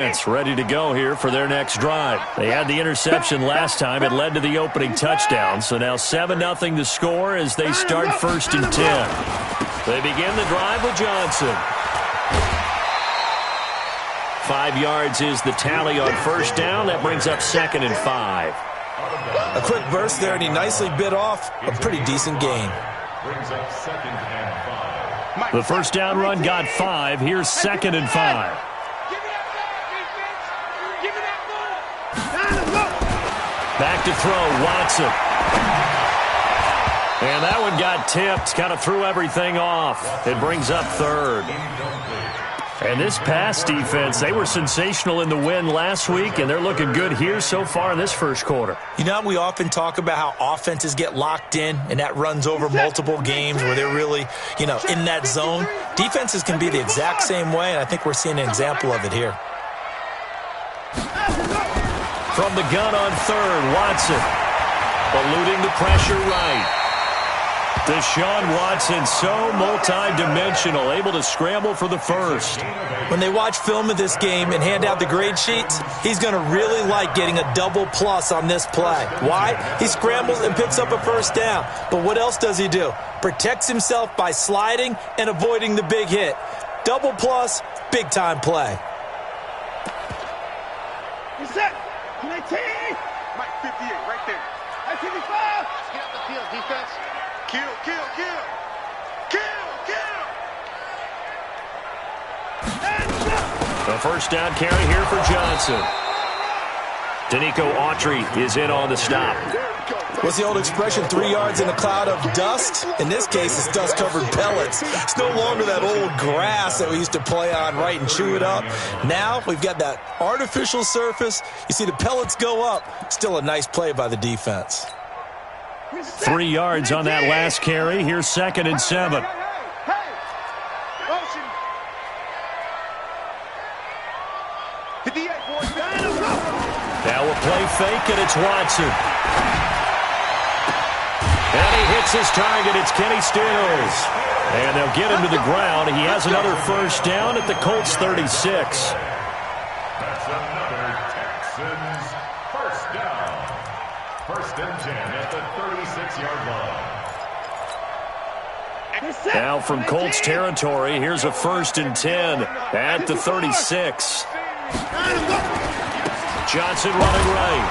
It's ready to go here for their next drive. They had the interception last time. It led to the opening touchdown. So now 7-0 to score as they start 1st and 10. They begin the drive with Johnson. 5 yards is the tally on 1st down. That brings up 2nd and 5. A quick burst there, and he nicely bit off a pretty decent gain. Brings up 2nd and 5. The 1st down run got 5. Here's 2nd and 5. Back to throw, Watson. And that one got tipped, kind of threw everything off. It brings up 3rd. And this pass defense, they were sensational in the win last week, and they're looking good here so far in this 1st quarter. You know, we often talk about how offenses get locked in, and that runs over multiple games where they're really, in that zone. Defenses can be the exact same way, and I think we're seeing an example of it here. From the gun on 3rd, Watson. Eluding the pressure right. Deshaun Watson, so multi-dimensional, able to scramble for the 1st. When they watch film of this game and hand out the grade sheets, he's going to really like getting a double plus on this play. Why? He scrambles and picks up a 1st down. But what else does he do? Protects himself by sliding and avoiding the big hit. Double plus, big-time play. Set. 19. Mike 58 right there. I 55. Let's get up the field, defense. Kill. The 1st down carry here for Johnson. Danico Autry is in on the stop. What's the old expression, 3 yards in a cloud of dust? In this case, it's dust-covered pellets. It's no longer that old grass that we used to play on, right, and chew it up. Now we've got that artificial surface. You see the pellets go up. Still a nice play by the defense. 3 yards on that last carry. Here's 2nd and 7. Now a play fake, and it's Watson. And he hits his target. It's Kenny Stills. And they'll get him to the ground. He has another 1st down at the Colts 36. That's another Texans 1st down. 1st and 10 at the 36-yard line. Now from Colts territory, here's a 1st and 10 at the 36. Johnson running right.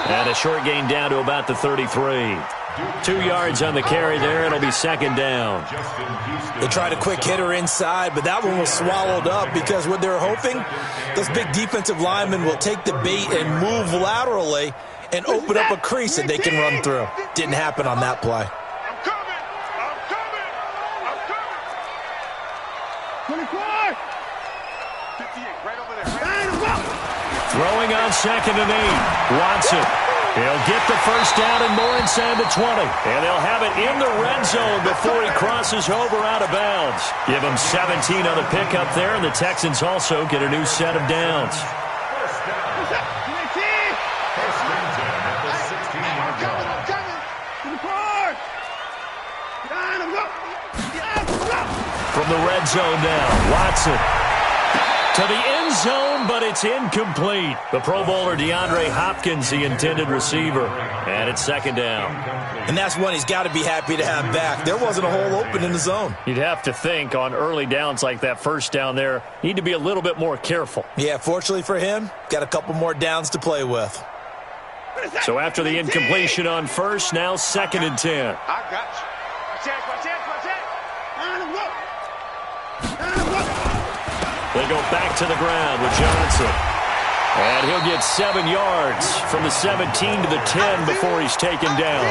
And a short gain down to about the 33. 2 yards on the carry there. It'll be 2nd down. They tried a quick hitter inside, but that one was swallowed up because what they're hoping, those big defensive linemen will take the bait and move laterally and open up a crease that they can run through. Didn't happen on that play. Throwing on 2nd and 8. Watson. He'll get the 1st down and more inside the 20. And they'll have it in the red zone before he crosses over out of bounds. Give him 17 on the pickup there, and the Texans also get a new set of downs. 1st down. 1st and 10 at the 16-yard line. From the red zone now, Watson. To the end zone, but it's incomplete. The Pro Bowler DeAndre Hopkins, the intended receiver. And it's 2nd down. And that's one he's got to be happy to have back. There wasn't a hole open in the zone. You'd have to think on early downs like that 1st down there, need to be a little bit more careful. Yeah, fortunately for him, got a couple more downs to play with. So after the incompletion on 1st, now 2nd and 10. I got you. They go back to the ground with Johnson. And he'll get 7 yards from the 17 to the 10 before he's taken down.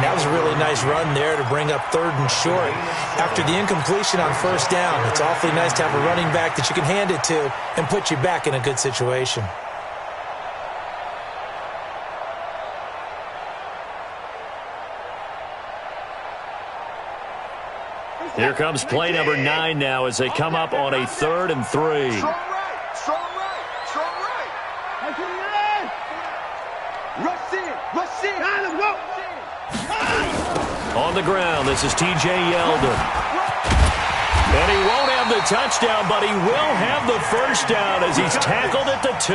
That was a really nice run there to bring up 3rd and short. After the incompletion on 1st down, it's awfully nice to have a running back that you can hand it to and put you back in a good situation. Here comes play number 9 now as they come up on a 3rd and 3. Strong right. Rush in. On the ground, this is T.J. Yeldon. And he won't have the touchdown, but he will have the first down as he's tackled at the 2.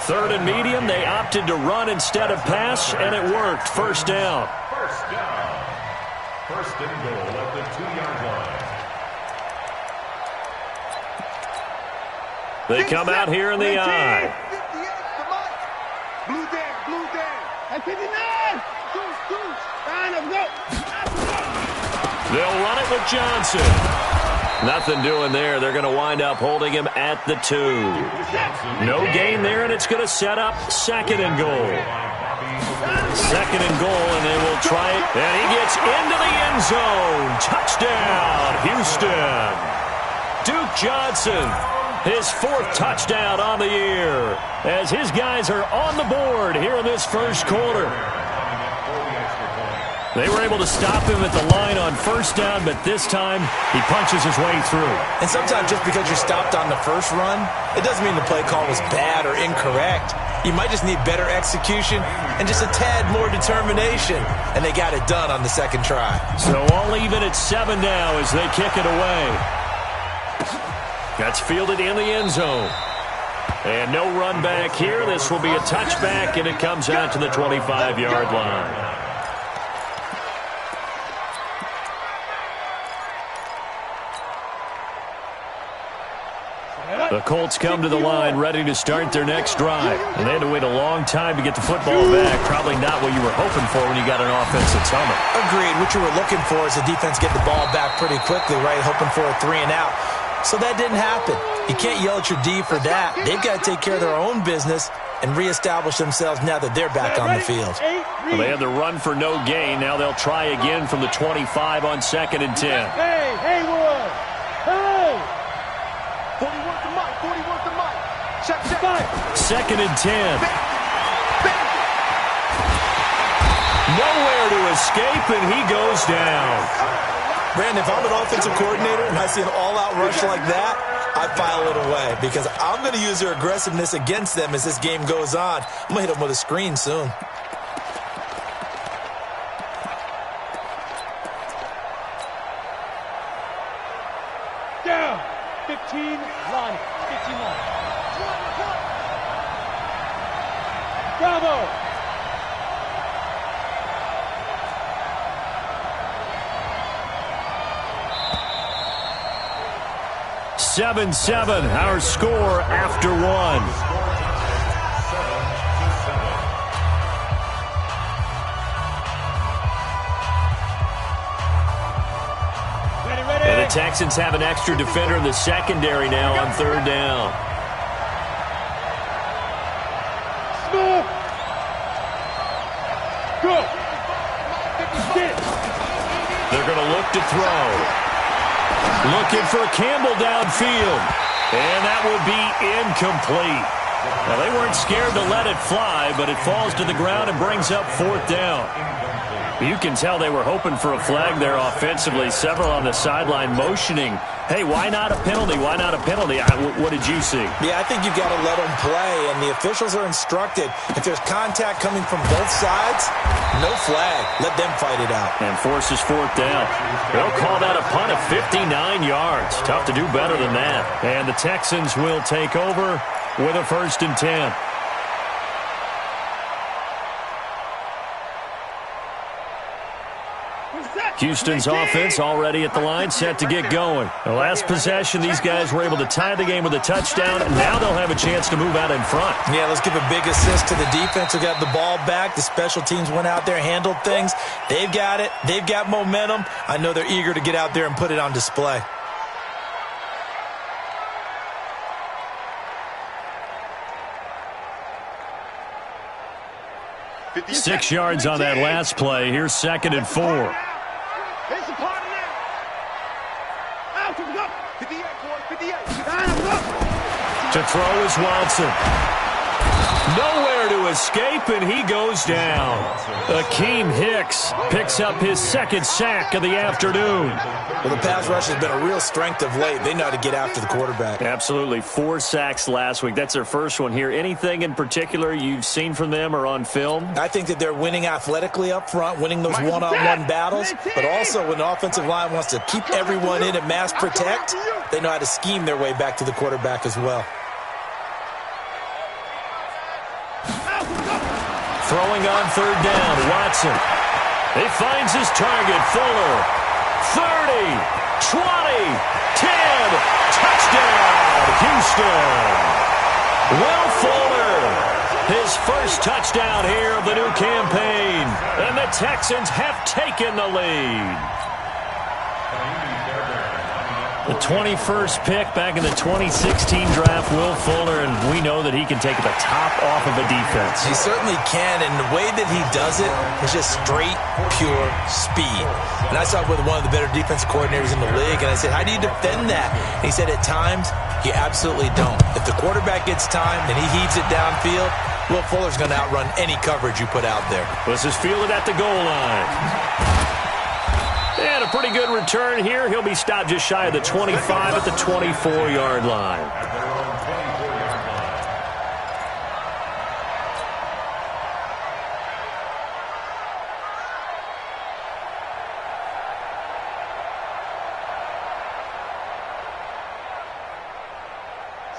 3rd and medium, they opted to run instead of pass, and it worked. First down. First down. First and goal at the 2-yard line. They come out here in the I. Blue down. At 59. Goose. Go. They'll run it with Johnson. Nothing doing there. They're going to wind up holding him at the 2. No gain there, and it's going to set up 2nd and goal. 2nd and goal, and they will try it. And he gets into the end zone. Touchdown, Houston. Duke Johnson, his 4th touchdown on the year, as his guys are on the board here in this first quarter. They were able to stop him at the line on first down, but this time he punches his way through. And sometimes just because you're stopped on the first run, it doesn't mean the play call was bad or incorrect. You might just need better execution and just a tad more determination, and they got it done on the 2nd try. So all even at 7 now as they kick it away. That's fielded in the end zone. And no run back here. This will be a touchback, and it comes out to the 25-yard line. The Colts come to the line ready to start their next drive. And they had to wait a long time to get the football back. Probably not what you were hoping for when you got an offense that's humming. Agreed. What you were looking for is the defense get the ball back pretty quickly, right? Hoping for a 3 and out. So that didn't happen. You can't yell at your D for that. They've got to take care of their own business and reestablish themselves now that they're back on the field. Well, they had the run for no gain. Now they'll try again from the 25 on 2nd and 10. Hey, Wood. Hey! 41 to Mike. Check. 2nd and 10. Nowhere to escape, and he goes down. Brandon, if I'm an offensive coordinator and I see an all-out rush like that, I file it away because I'm going to use their aggressiveness against them as this game goes on. I'm going to hit them with a screen soon. Down. 15 line. Bravo. Seven, our score after 1. Ready. And the Texans have an extra defender in the secondary now on 3rd down. Smooth. Good. They're going to look to throw. Looking for Campbell downfield. And that will be incomplete. Now, they weren't scared to let it fly, but it falls to the ground and brings up 4th down. You can tell they were hoping for a flag there offensively. Several on the sideline motioning, hey, why not a penalty? Why not a penalty? What did you see? Yeah, I think you've got to let them play, and the officials are instructed. If there's contact coming from both sides, no flag. Let them fight it out. And forces 4th down. They'll call that a punt of 59 yards. Tough to do better than that. And the Texans will take over with a 1st and 10. Houston's offense already at the line, set to get going. The last possession, these guys were able to tie the game with a touchdown, and now they'll have a chance to move out in front. Yeah, let's give a big assist to the defense who got the ball back. The special teams went out there, handled things. They've got it. They've got momentum. I know they're eager to get out there and put it on display. Six yards on that last play. Here's 2nd and 4. Here's the party now. Out to go. 58, boy. 58. To throw is Watson. Nowhere to to escape, and he goes down. Akeem Hicks picks up his second sack of the afternoon. Well, the pass rush has been a real strength of late. They know how to get after the quarterback. Absolutely. 4 sacks last week. That's their first one here. Anything in particular you've seen from them or on film? I think that they're winning athletically up front, winning those one-on-one battles, but also when the offensive line wants to keep everyone in and mass protect, they know how to scheme their way back to the quarterback as well. Throwing on third down, Watson. He finds his target, Fuller. 30, 20, 10, touchdown, Houston. Will Fuller, his first touchdown here of the new campaign. And the Texans have taken the lead. The 21st pick back in the 2016 draft, Will Fuller, and we know that he can take the top off of a defense. He certainly can, and the way that he does it is just straight, pure speed. And I saw it with one of the better defensive coordinators in the league, and I said, how do you defend that? And he said, at times, you absolutely don't. If the quarterback gets time and he heaves it downfield, Will Fuller's going to outrun any coverage you put out there. This is fielded at the goal line. And a pretty good return here. He'll be stopped just shy of the 25 at the 24-yard line.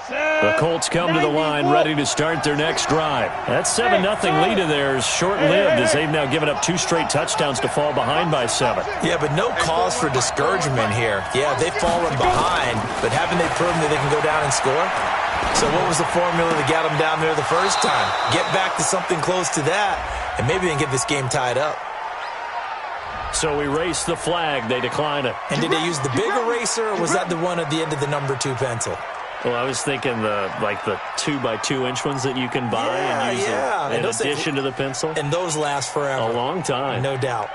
The Colts come to the line ready to start their next drive. That 7-0 lead of theirs short-lived as they've now given up 2 straight touchdowns to fall behind by 7. Yeah, but no cause for discouragement here. Yeah, they've fallen behind, but haven't they proven that they can go down and score? So what was the formula that got them down there the first time? Get back to something close to that, and maybe they can get this game tied up. So we race the flag. They decline it. And did they use the big eraser, or was that the one at the end of the number 2 pencil? Well, I was thinking the 2x2-inch ones that you can buy and use in addition to the pencil. And those last forever. A long time. No doubt.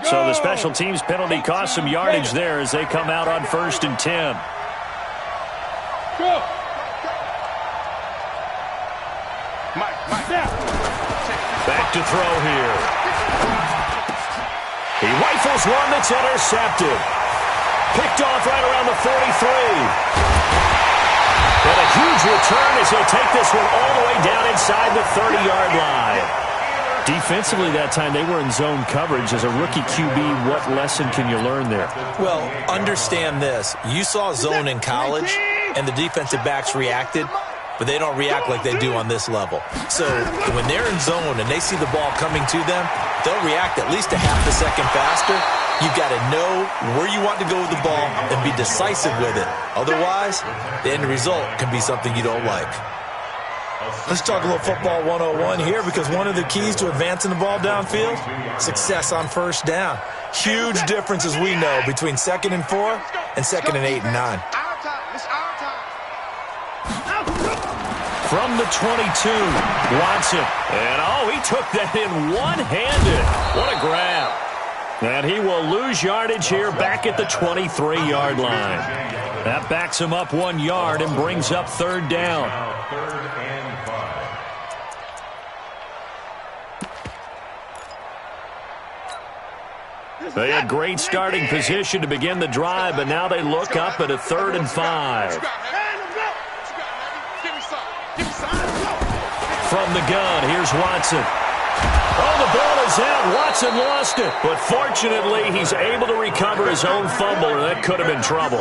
So the special teams penalty cost some yardage there as they come out on 1st and 10. Go. Back to throw here. He rifles one that's intercepted. Picked off right around the 43. And a huge return as he'll take this one all the way down inside the 30-yard line. Defensively that time, they were in zone coverage. As a rookie QB, what lesson can you learn there? Well, understand this. You saw zone in college, and the defensive backs reacted, but they don't react like they do on this level. So when they're in zone and they see the ball coming to them, they'll react at least a half a second faster. You've got to know where you want to go with the ball and be decisive with it. Otherwise, the end result can be something you don't like. Let's talk a little football 101 here, because one of the keys to advancing the ball downfield, success on first down. Huge difference, as we know, between 2nd and 4 and 2nd and 8 and 9. From the 22, Watson. And, he took that in one-handed. What a grab. And he will lose yardage here back at the 23-yard line. That backs him up 1 yard and brings up 3rd down. They had great starting position to begin the drive, but now they look up at a 3rd and 5. From the gun, here's Watson. Oh, the ball is out. Watson lost it. But fortunately, he's able to recover his own fumble, or that could have been trouble.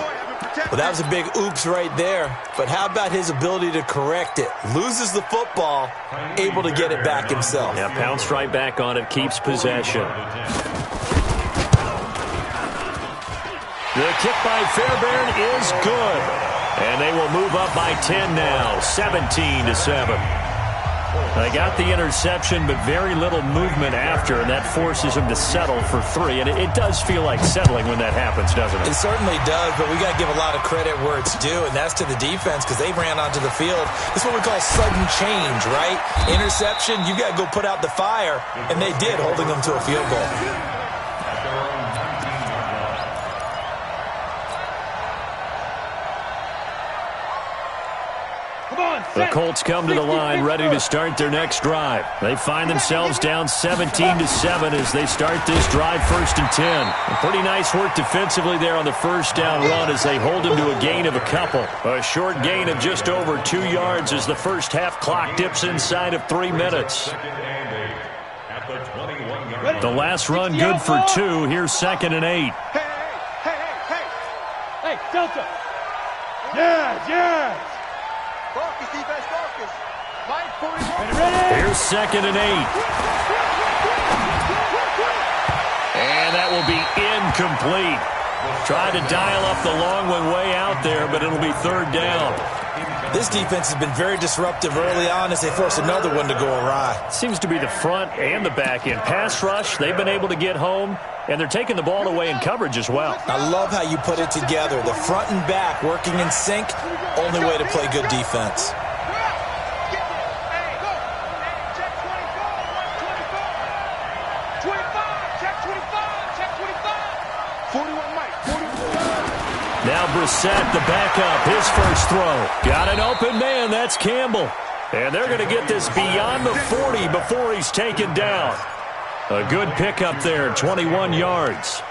Well, that was a big oops right there. But how about his ability to correct it? Loses the football, able to get it back himself. Yeah, pounced right back on it, keeps possession. The kick by Fairbairn is good. And they will move up by 10 now, 17-7. They got the interception, but very little movement after, and that forces them to settle for 3. And it does feel like settling when that happens, doesn't it? It certainly does, but we got to give a lot of credit where it's due, and that's to the defense, because they ran onto the field. It's what we call sudden change, right? Interception, you got to go put out the fire, and they did, holding them to a field goal. The Colts come to the line ready to start their next drive. They find themselves down 17-7 as they start this drive 1st and 10. A pretty nice work defensively there on the first down run as they hold him to a gain of a couple. A short gain of just over 2 yards as the first half clock dips inside of 3 minutes. The last run good for 2. Here's 2nd and 8. Hey, Delta. Yes. Focus, defense, focus. Mike, 41. Here's 2nd and 8. And that will be incomplete. Tried to dial up the long one way out there, but it'll be 3rd down. This defense has been very disruptive early on as they force another one to go awry. Seems to be the front and the back end. Pass rush, they've been able to get home, and they're taking the ball away in coverage as well. I love how you put it together. The front and back working in sync, only way to play good defense. Now Brissett, the backup, his first throw. Got an open man, that's Campbell. And they're going to get this beyond the 40 before he's taken down. A good pickup there, 21 yards.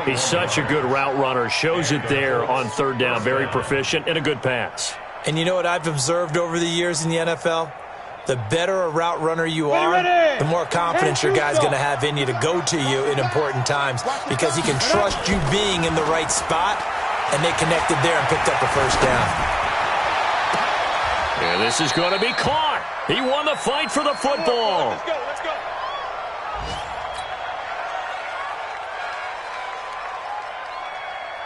He's such a good route runner. Shows it there on 3rd down. Very proficient and a good pass. And you know what I've observed over the years in the NFL? The better a route runner you are, the more confidence your guy's going to have in you to go to you in important times because he can trust you being in the right spot, and they connected there and picked up the first down. And this is going to be caught. He won the fight for the football. Let's go.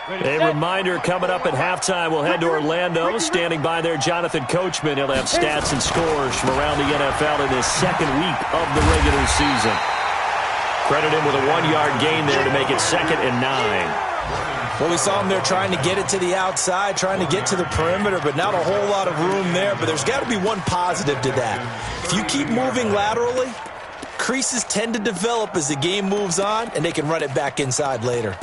A reminder coming up at halftime, we'll head to Orlando. Standing by there, Jonathan Coachman. He'll have stats and scores from around the NFL in his 2nd week of the regular season. Credit him with a 1-yard gain there to make it 2nd and 9. Well, we saw him there trying to get it to the outside, trying to get to the perimeter, but not a whole lot of room there. But there's got to be one positive to that. If you keep moving laterally, creases tend to develop as the game moves on, and they can run it back inside later.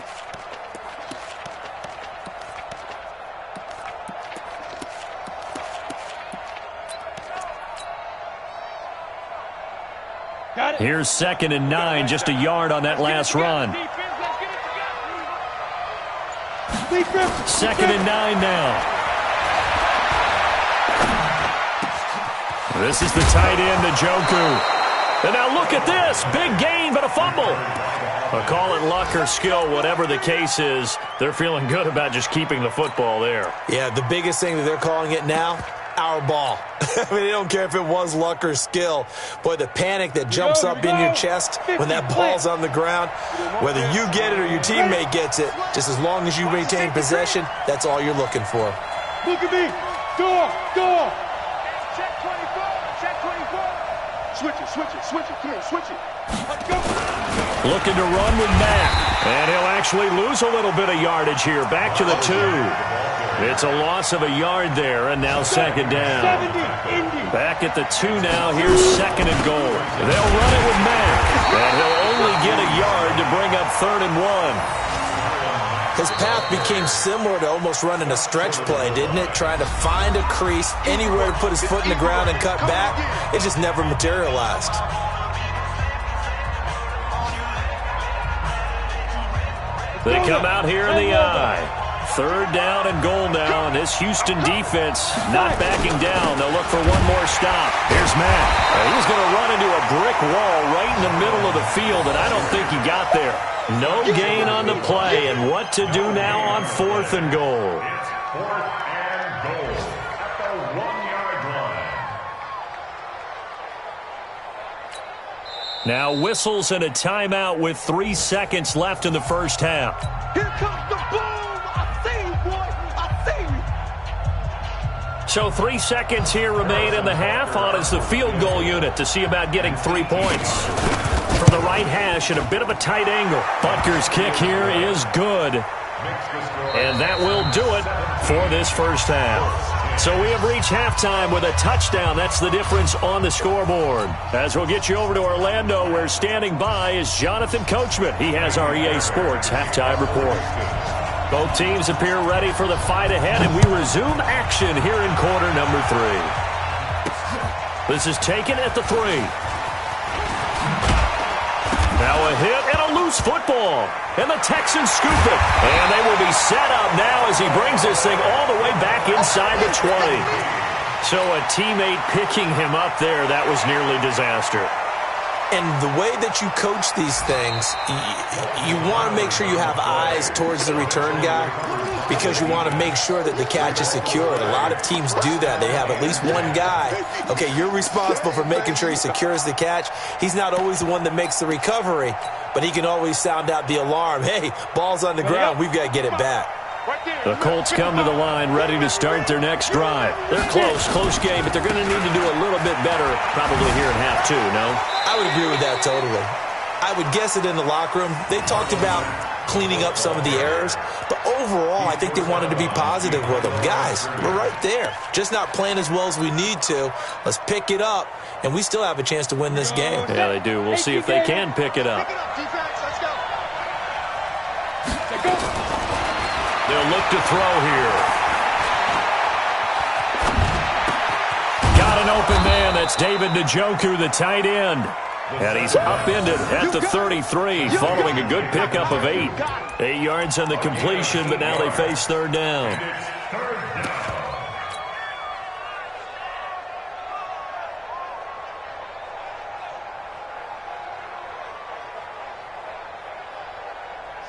Here's 2nd and 9, just a yard on that last run. 2nd and 9 now. This is the tight end, Njoku. And now look at this. Big gain, but a fumble. Call it luck or skill, whatever the case is. They're feeling good about just keeping the football there. Yeah, the biggest thing that they're calling it now, our ball. I mean, they don't care if it was luck or skill. Boy, the panic that jumps up in your chest when that ball's on the ground, whether you get it or your teammate gets it, just as long as you maintain possession, that's all you're looking for. Look at me. Door. Check 24. Switch it. Come on, switch it. Let's go. Looking to run with Mack. And he'll actually lose a little bit of yardage here. Back to the 2. It's a loss of a yard there, and now 2nd down. Back at the 2 now. Here's 2nd and goal. They'll run it with Mack. And he'll only get a yard to bring up 3rd and 1. His path became similar to almost running a stretch play, didn't it? Trying to find a crease, anywhere to put his foot in the ground and cut back. It just never materialized. They come out here in the eye. 3rd down and goal now, and this Houston defense not backing down. They'll look for one more stop. Here's Matt. He's going to run into a brick wall right in the middle of the field, and I don't think he got there. No gain on the play, and what to do now on 4th and goal. It's 4th and goal at the 1-yard line. Now whistles and a timeout with 3 seconds left in the first half. Here comes the boom. So 3 seconds here remain in the half. On is the field goal unit to see about getting 3 points. From the right hash at a bit of a tight angle. Butker's kick here is good. And that will do it for this first half. So we have reached halftime with a touchdown. That's the difference on the scoreboard. As we'll get you over to Orlando, where standing by is Jonathan Coachman. He has our EA Sports halftime report. Both teams appear ready for the fight ahead, and we resume action here in quarter number 3. This is taken at the 3. Now a hit and a loose football. And the Texans scoop it. And they will be set up now as he brings this thing all the way back inside the 20. So a teammate picking him up there, that was nearly disaster. And the way that you coach these things, you want to make sure you have eyes towards the return guy because you want to make sure that the catch is secured. A lot of teams do that. They have at least one guy. Okay, you're responsible for making sure he secures the catch. He's not always the one that makes the recovery, but he can always sound out the alarm. Hey, ball's on the ground. We've got to get it back. The Colts come to the line ready to start their next drive. They're close game, but they're going to need to do a little bit better probably here in half 2, no? I would agree with that totally. I would guess it in the locker room. They talked about cleaning up some of the errors, but overall, I think they wanted to be positive with them. Guys, we're right there. Just not playing as well as we need to. Let's pick it up, and we still have a chance to win this game. Yeah, they do. We'll see if they can pick it up. They'll look to throw here. Got an open man. That's David Njoku, the tight end. And he's upended at the 33 following a good pickup of 8. 8 yards on the completion, but now they face third down.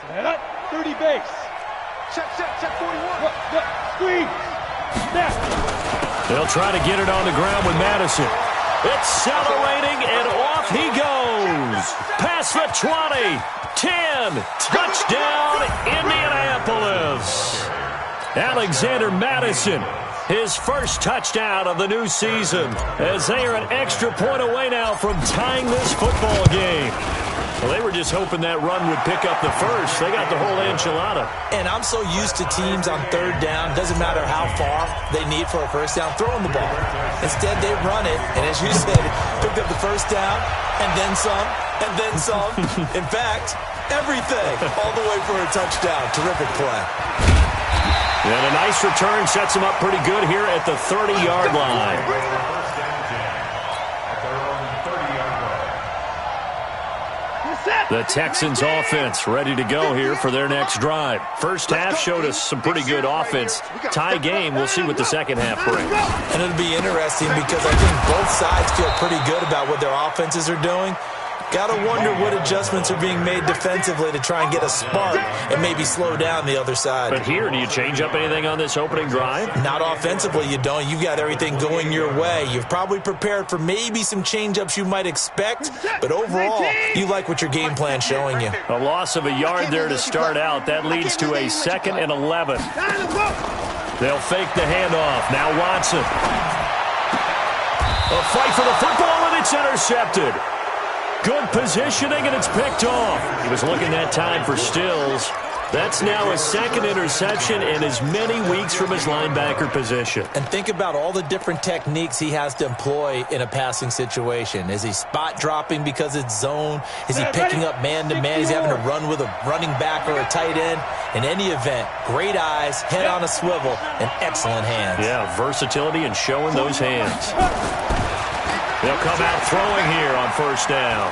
Set up, 30 base. Check 41. Squeeze. Snap. They'll try to get it on the ground with Madison. Accelerating, and off he goes. Past the 20. 10. Touchdown, Indianapolis. Alexander Madison, his first touchdown of the new season, as they are an extra point away now from tying this football game. Well, they were just hoping that run would pick up the first. They got the whole enchilada. And I'm so used to teams on third down, doesn't matter how far they need for a first down, throwing the ball. Instead, they run it, and as you said, picked up the first down, and then some, and then some. In fact, everything, all the way for a touchdown. Terrific play. And a nice return sets them up pretty good here at the 30-yard line. The Texans offense ready to go here for their next drive. First half showed us some pretty good offense. Tie game, we'll see what the second half brings. And it'll be interesting because I think both sides feel pretty good about what their offenses are doing. Got to wonder what adjustments are being made defensively to try and get a spark and maybe slow down the other side. But here, do you change up anything on this opening drive? Not offensively, you don't. You've got everything going your way. You've probably prepared for maybe some change-ups you might expect, but overall, you like what your game plan's showing you. A loss of a yard there to start out. That leads to a 2nd and 11. They'll fake the handoff. Now Watson. A fight for the football, and it's intercepted. Good positioning, and it's picked off. He was looking that time for Stills. That's now his 2nd interception and as many weeks from his linebacker position. And think about all the different techniques he has to employ in a passing situation. Is he spot dropping because it's zone? Is he picking up man-to-man? Is he having to run with a running back or a tight end? In any event, great eyes, head on a swivel, and excellent hands. Yeah, versatility and showing those hands. They'll come out throwing here on first down.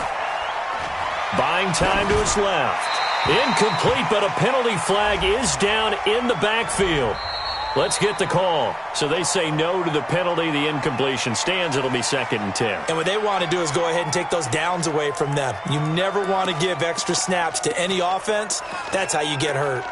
Buying time to his left. Incomplete, but a penalty flag is down in the backfield. Let's get the call. So they say no to the penalty. The incompletion stands. It'll be 2nd and 10. And what they want to do is go ahead and take those downs away from them. You never want to give extra snaps to any offense. That's how you get hurt.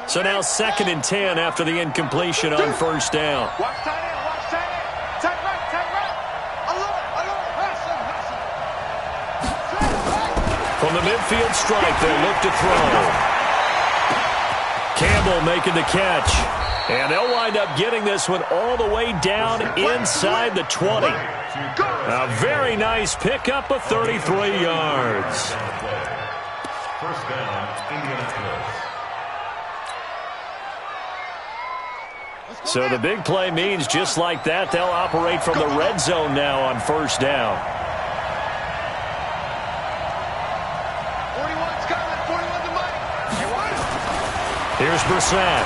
So now 2nd and 10 after the incompletion on first down. Watch tight end, watch tight end. Tight right. From the midfield strike, they'll look to throw. Campbell making the catch. And they'll wind up getting this one all the way down inside the 20. A very nice pickup of 33 yards. First down, Indianapolis. So the big play means just like that, they'll operate from the red zone now on first down. 41's coming. 41's the mic. Here's Brissett.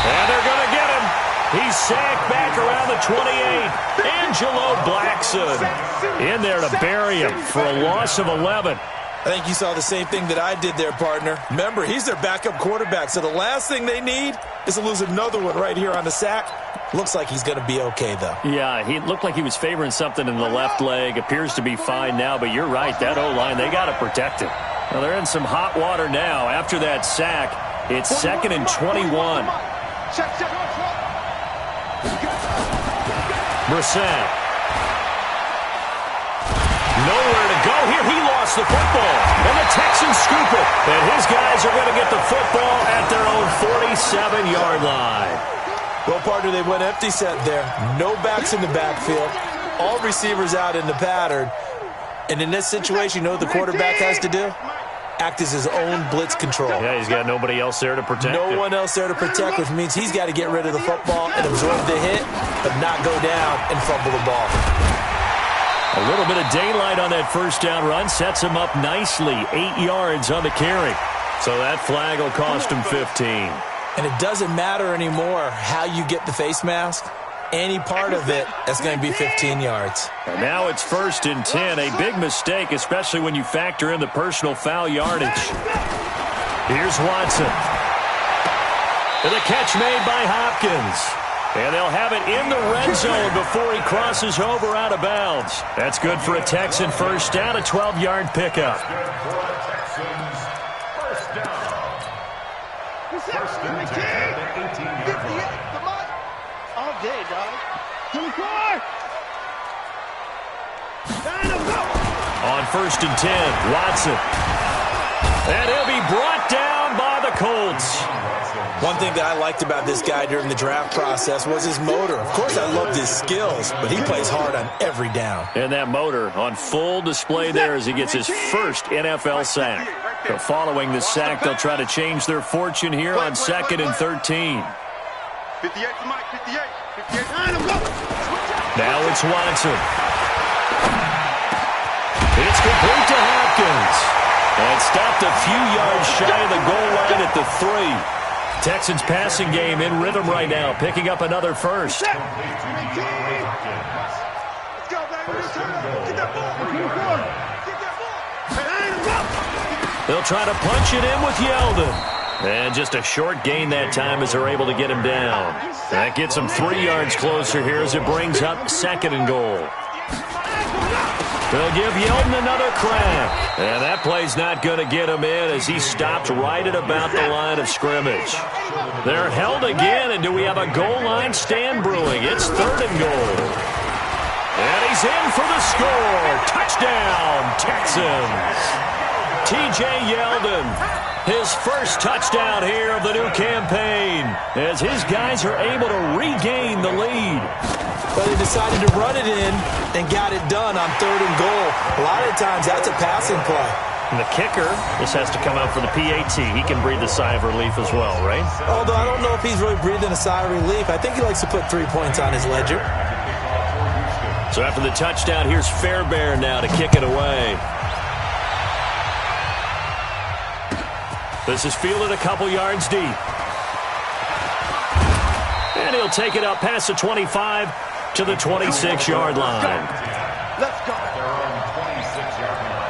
And they're going to get him. He's sacked back around the 28. Angelo Blackson in there to bury him for a loss of 11. I think you saw the same thing that I did there, partner. Remember, he's their backup quarterback, so the last thing they need is to lose another one right here on the sack. Looks like he's going to be okay, though. Yeah, he looked like he was favoring something in the left leg. Appears to be fine now, but you're right. That O-line, they got to protect him. Well, they're in some hot water now. After that sack, it's 2nd and 21. Brissett. Nowhere to go here. He lost the football. And the Texans scoop it. And his guys are going to get the football at their own 47-yard line. Well, partner, they went empty set there. No backs in the backfield. All receivers out in the pattern. And in this situation, you know what the quarterback has to do? Act as his own blitz control. Yeah, he's got nobody else there to protect him. No one else there to protect, which means he's got to get rid of the football and absorb the hit, but not go down and fumble the ball. A little bit of daylight on that first down run sets him up nicely. 8 yards on the carry. So that flag will cost him 15. And it doesn't matter anymore how you get the face mask. Any part of it, that's going to be 15 yards. And now it's 1st and 10. A big mistake, especially when you factor in the personal foul yardage. Here's Watson. And the catch made by Hopkins. And they'll have it in the red zone before he crosses over out of bounds. That's good for a Texan first down, a 12-yard pickup. First and 10 at the 18-yard line. All day, dog. 24! On 1st and 10, Watson. And he'll be brought down by the Colts. One thing that I liked about this guy during the draft process was his motor. Of course, I loved his skills, but he plays hard on every down. And that motor on full display there as he gets his first NFL sack. So following the sack, they'll try to change their fortune here on 2nd and 13. 58 to Mike, 58. 58. Now it's Watson. It's complete to Hopkins. And stopped a few yards shy of the goal line at the 3. Texans passing game in rhythm right now, picking up another first. Let's go, baby. Get that ball. Get that ball. They'll try to punch it in with Yeldon. And just a short gain that time as they're able to get him down. That gets him 3 yards closer here as it brings up 2nd and goal. They'll give Yeldon another crack. And that play's not going to get him in as he stopped right at about the line of scrimmage. They're held again, and do we have a goal line stand brewing? It's 3rd and goal. And he's in for the score. Touchdown, Texans. T.J. Yeldon, his first touchdown here of the new campaign, as his guys are able to regain the lead. But they decided to run it in and got it done on 3rd and goal. A lot of times that's a passing play. And the kicker, this has to come out for the PAT. He can breathe a sigh of relief as well, right? Although I don't know if he's really breathing a sigh of relief. I think he likes to put 3 points on his ledger. So after the touchdown, here's Fairbairn now to kick it away. This is fielded a couple yards deep. And he'll take it up past the 25 to the 26-yard line. Let's go. Their own 26-yard line.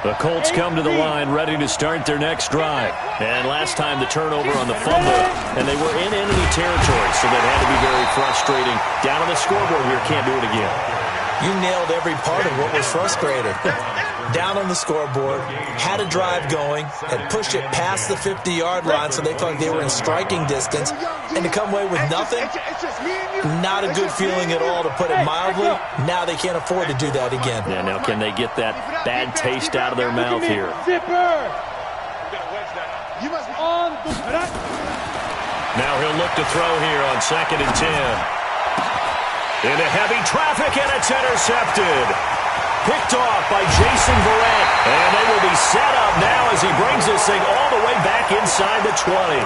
The Colts come to the line ready to start their next drive. And last time the turnover on the fumble, and they were in enemy territory, so that had to be very frustrating. Down on the scoreboard here, can't do it again. You nailed every part of what was frustrating. Down on the scoreboard, had a drive going, had pushed it past the 50-yard line so they felt like they were in striking distance, and to come away with nothing, not a good feeling at all, to put it mildly. Now they can't afford to do that again. Yeah, now can they get that bad taste out of their mouth here? Now he'll look to throw here on 2nd and 10. Into heavy traffic, and it's intercepted. Picked off by Jason Verrett. And they will be set up now as he brings this thing all the way back inside the 20.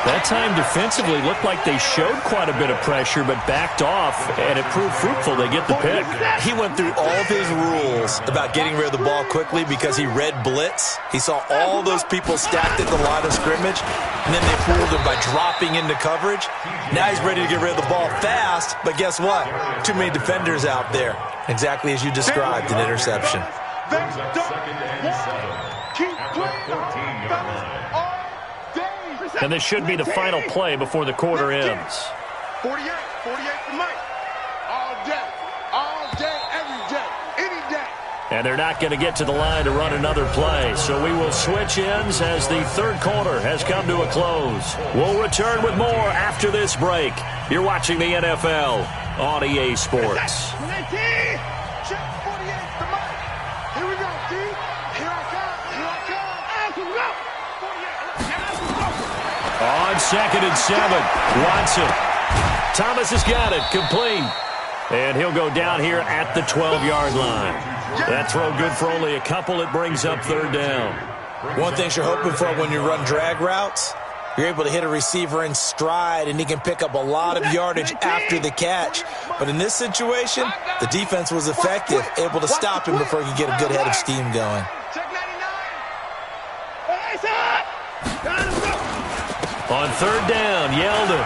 That time defensively looked like they showed quite a bit of pressure but backed off, and it proved fruitful. They get the pick. He went through all of his rules about getting rid of the ball quickly because he read blitz. He saw all those people stacked at the line of scrimmage, and then they fooled him by dropping into coverage. Now he's ready to get rid of the ball fast, but guess what? Too many defenders out there. Exactly as you described, an interception. And this should be the final play before the quarter ends. 48 for Mike. All day, every day, any day. And they're not going to get to the line to run another play. So we will switch ends as the third quarter has come to a close. We'll return with more after this break. You're watching the NFL on EA Sports. 19. Check 48 for Mike. Here we go, D. Here I come. Here I come. 48. On 2nd and 7, Watson. Thomas has got it, complete. And he'll go down here at the 12-yard line. That throw good for only a couple. It brings up third down. One thing you're hoping for when you run drag routes, you're able to hit a receiver in stride, and he can pick up a lot of yardage after the catch. But in this situation, the defense was effective, able to stop him before he could get a good head of steam going. Check 99. On third down, Yeldon.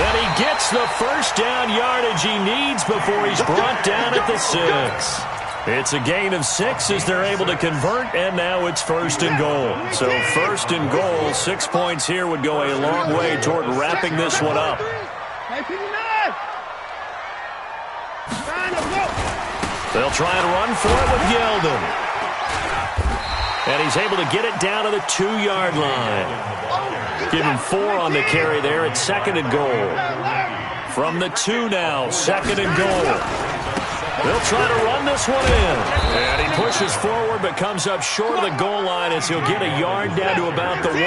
And he gets the first down yardage he needs before he's brought down at the 6. It's a gain of 6 as they're able to convert, and now it's 1st and goal. So 1st and goal, 6 points here would go a long way toward wrapping this one up. They'll try and run for it with Yeldon. And he's able to get it down to the 2-yard line. Give him 4 on the carry there at 2nd and goal. From the 2 now, 2nd and goal. They'll try to run this one in. And he pushes forward but comes up short of the goal line as he'll get a yard down to about the 1.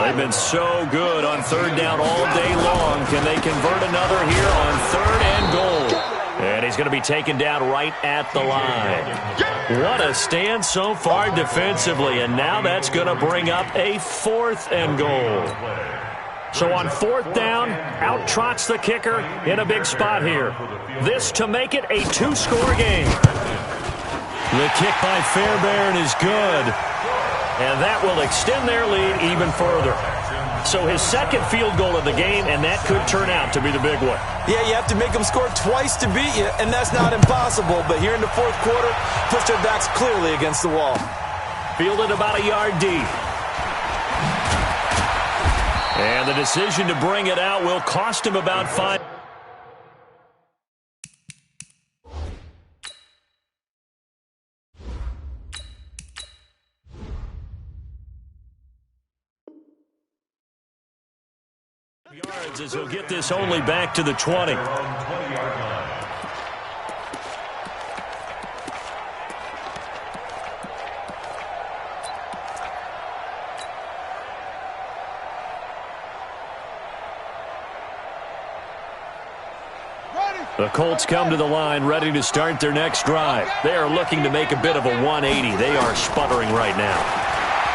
They've been so good on third down all day long. Can they convert another here on 3rd and goal? And he's going to be taken down right at the line. What a stand so far defensively, and now that's going to bring up a 4th and goal. So on 4th down, out trots the kicker in a big spot here. This to make it a 2-score game. The kick by Fairbairn is good, and that will extend their lead even further. So his 2nd field goal of the game, and that could turn out to be the big one. Yeah, you have to make them score twice to beat you, and that's not impossible. But here in the 4th quarter, pushed their backs clearly against the wall. Fielded about a yard deep. And the decision to bring it out will cost him about 5. Yards as he'll get this only back to the 20. The Colts come to the line ready to start their next drive. They are looking to make a bit of a 180. They are sputtering right now.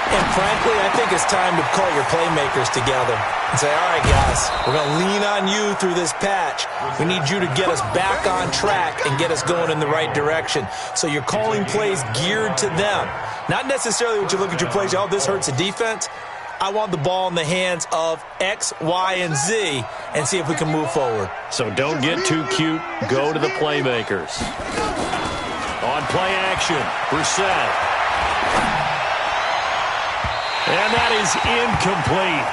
And frankly, I think it's time to call your playmakers together and say, all right, guys, we're going to lean on you through this patch. We need you to get us back on track and get us going in the right direction. So you're calling plays geared to them. Not necessarily when you look at your plays, oh, this hurts the defense. I want the ball in the hands of X, Y, and Z and see if we can move forward. So don't get too cute. Go to the playmakers. On play action, Brissett. And that is incomplete.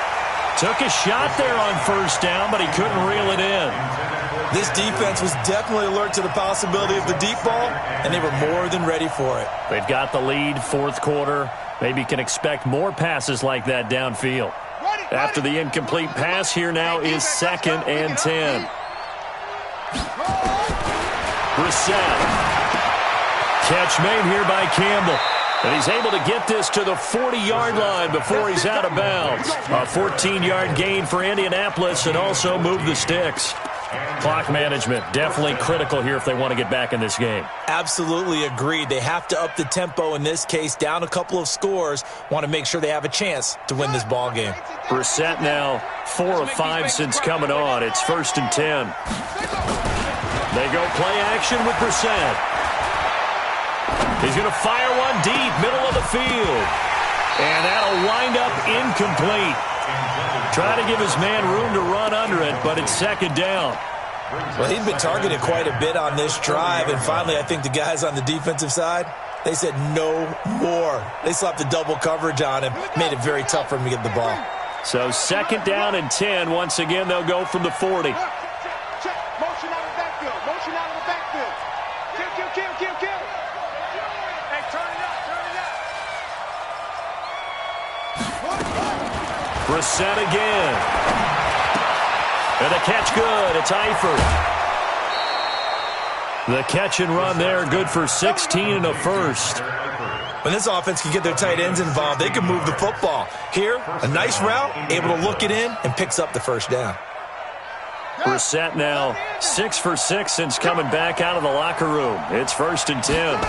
Took a shot there on 1st down, but he couldn't reel it in. This defense was definitely alert to the possibility of the deep ball, and they were more than ready for it. They've got the lead, 4th quarter. Maybe can expect more passes like that downfield. After the incomplete pass, here now is 2nd and 10. Brissett. Catch made here by Campbell. And he's able to get this to the 40-yard line before he's out of bounds. A 14-yard gain for Indianapolis and also move the sticks. Clock management, definitely critical here if they want to get back in this game. Absolutely agreed. They have to up the tempo in this case, down a couple of scores. Want to make sure they have a chance to win this ball game. Brissett now 4 of 5 since coming on. It's 1st and 10. They go play action with Brissett. He's going to fire one deep, middle of the field. And that'll wind up incomplete. Try to give his man room to run under it, but it's 2nd down. Well, he'd been targeted quite a bit on this drive, and finally I think the guys on the defensive side, they said no more. They slapped the double coverage on him, made it very tough for him to get the ball. So 2nd down and 10. Once again, they'll go from the 40. Check. Motion out of the backfield. Motion out of the backfield. Kill. Hey, turn it up. Brissett again. And the catch good. It's Eifert. The catch and run there, good for 16 and a first. When this offense can get their tight ends involved, they can move the football. Here, a nice route, able to look it in, and picks up the 1st down. Brissett now 6 for 6 since coming back out of the locker room. It's 1st and 10.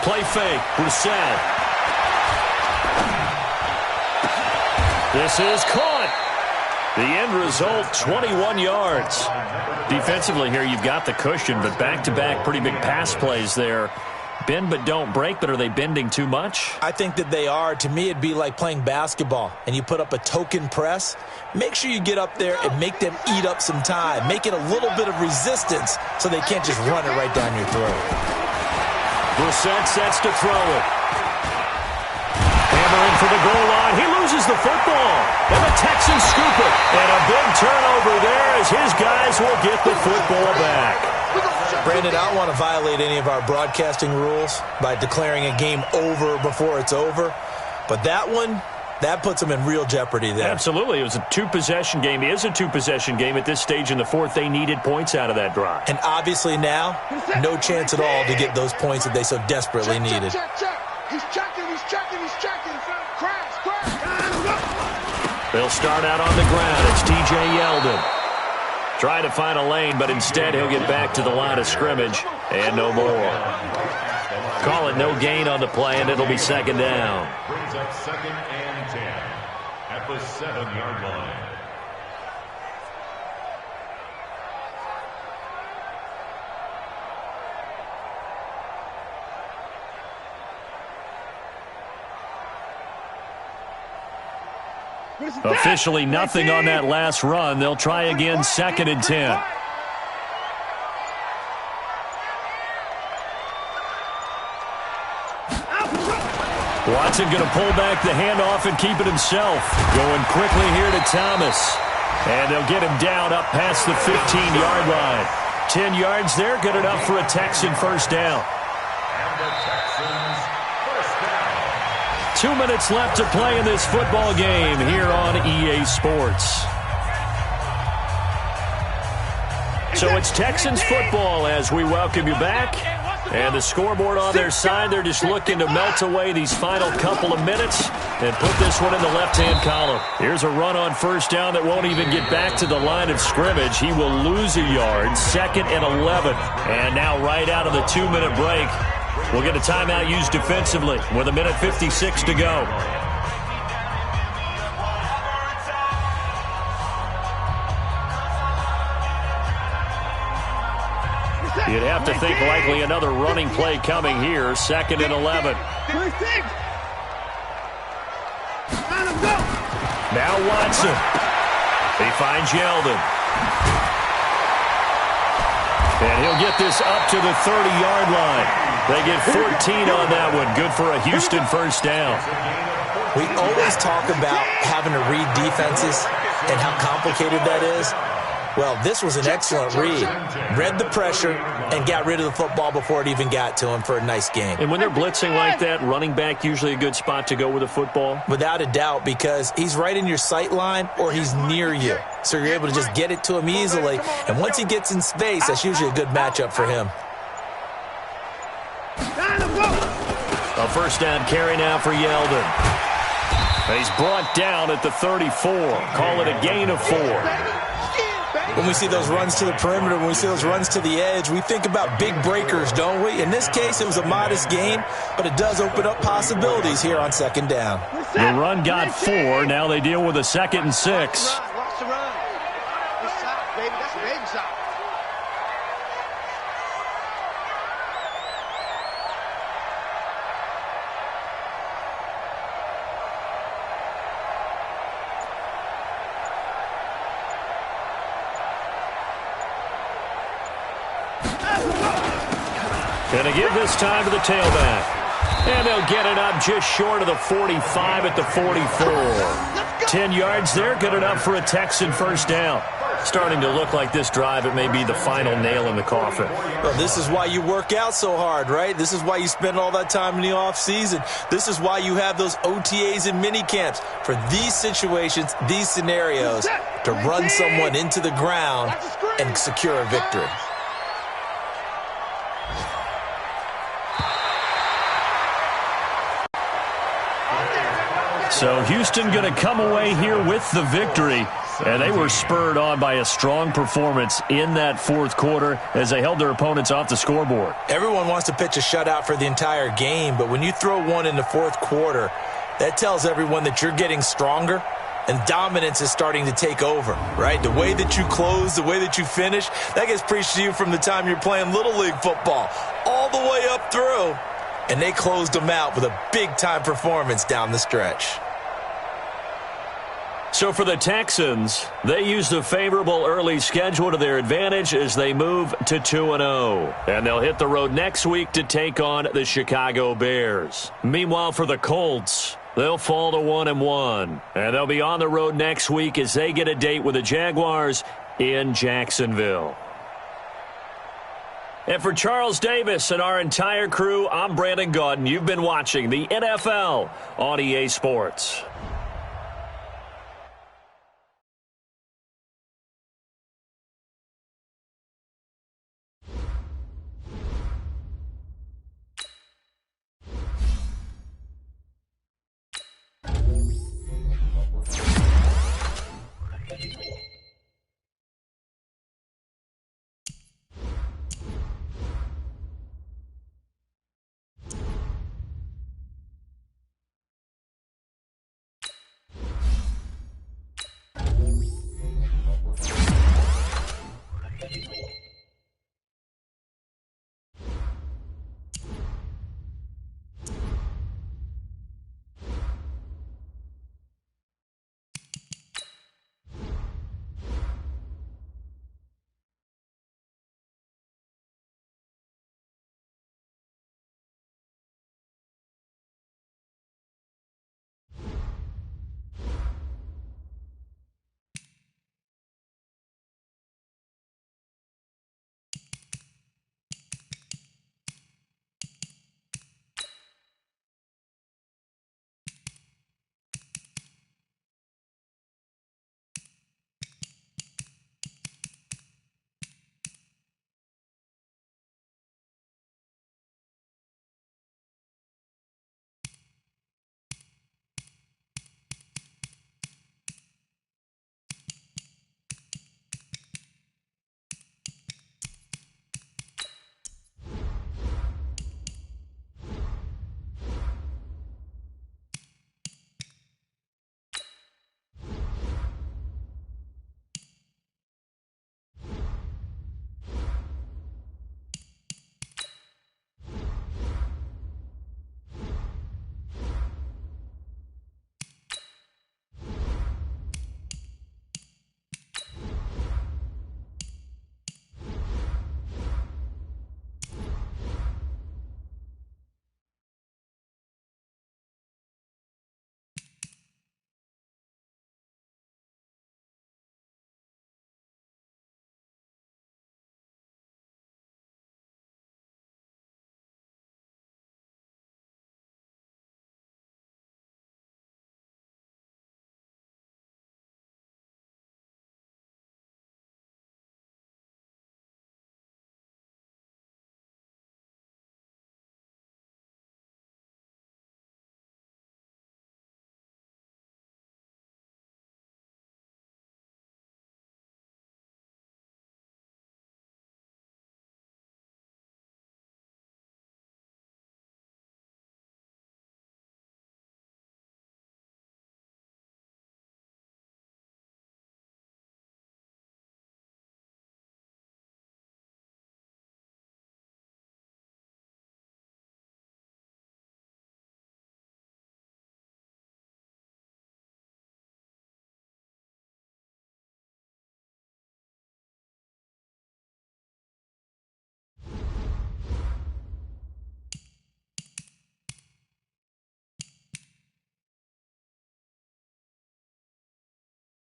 Play fake, Brissett. This is caught. The end result, 21 yards. Defensively here, you've got the cushion, but back-to-back pretty big pass plays there. Bend but don't break, but are they bending too much? I think that they are. To me, it'd be like playing basketball, and you put up a token press. Make sure you get up there and make them eat up some time. Make it a little bit of resistance so they can't just run it right down your throat. Brissett sets to throw it. Hammering for the goal line. He loses the football. And the Texans scoop it. And a big turnover there as his guys will get the football back. Brandon, I don't want to violate any of our broadcasting rules by declaring a game over before it's over. But that one, that puts them in real jeopardy there. Absolutely. It was a 2-possession game. It is a 2-possession game at this stage in the 4th. They needed points out of that drive. And obviously now, no chance at all to get those points that they so desperately needed. Check. He's checking. Crash. They'll start out on the ground. It's T.J. Yeldon. Try to find a lane, but instead he'll get back to the line of scrimmage. And no more. Call it no gain on the play, and it'll be 2nd down. Brings up 2nd and 10 at the 7-yard line. Officially nothing on that last run. They'll try again, 2nd and 10. Watson going to pull back the handoff and keep it himself. Going quickly here to Thomas. And they'll get him down up past the 15-yard line. 10 yards there, good enough for a Texan 1st down. And the Texans 1st down. 2 minutes left to play in this football game here on EA Sports. So it's Texans football as we welcome you back. And the scoreboard on their side, they're just looking to melt away these final couple of minutes and put this one in the left-hand column. Here's a run on 1st down that won't even get back to the line of scrimmage. He will lose a yard, 2nd and 11. And now right out of the 2-minute break, we'll get a timeout used defensively with 1:56 to go. You'd have to think likely another running play coming here. 2nd and 11. Now Watson. He finds Yeldon. And he'll get this up to the 30-yard line. They get 14 on that one. Good for a Houston 1st down. We always talk about having to read defenses and how complicated that is. Well, this was an excellent read. Read the pressure and got rid of the football before it even got to him for a nice game. And when they're blitzing like that, running back usually a good spot to go with the football? Without a doubt, because he's right in your sight line or he's near you. So you're able to just get it to him easily. And once he gets in space, that's usually a good matchup for him. A 1st down carry now for Yeldon. He's brought down at the 34. Call it a gain of 4. When we see those runs to the perimeter, when we see those runs to the edge, we think about big breakers, don't we? In this case, it was a modest gain, but it does open up possibilities here on second down. The run got 4. Now they deal with a 2nd and 6. Watch the run. Good side, baby. That's a baby side. Gonna give this time to the tailback. And they'll get it up just short of the 45 at the 44. 10 yards there, good enough for a Texan first down. Starting to look like this drive, it may be the final nail in the coffin. Well, this is why you work out so hard, right? This is why you spend all that time in the offseason. This is why you have those OTAs and mini camps for these situations, these scenarios, to run someone into the ground and secure a victory. So Houston going to come away here with the victory. And they were spurred on by a strong performance in that fourth quarter as they held their opponents off the scoreboard. Everyone wants to pitch a shutout for the entire game, but when you throw one in the fourth quarter, that tells everyone that you're getting stronger and dominance is starting to take over, right? The way that you close, the way that you finish, that gets preached to you from the time you're playing Little League football all the way up through. And they closed them out with a big-time performance down the stretch. So for the Texans, they used a favorable early schedule to their advantage as they move to 2-0. And they'll hit the road next week to take on the Chicago Bears. Meanwhile, for the Colts, they'll fall to 1-1. And they'll be on the road next week as they get a date with the Jaguars in Jacksonville. And for Charles Davis and our entire crew, I'm Brandon Gaudin. You've been watching the NFL on EA Sports.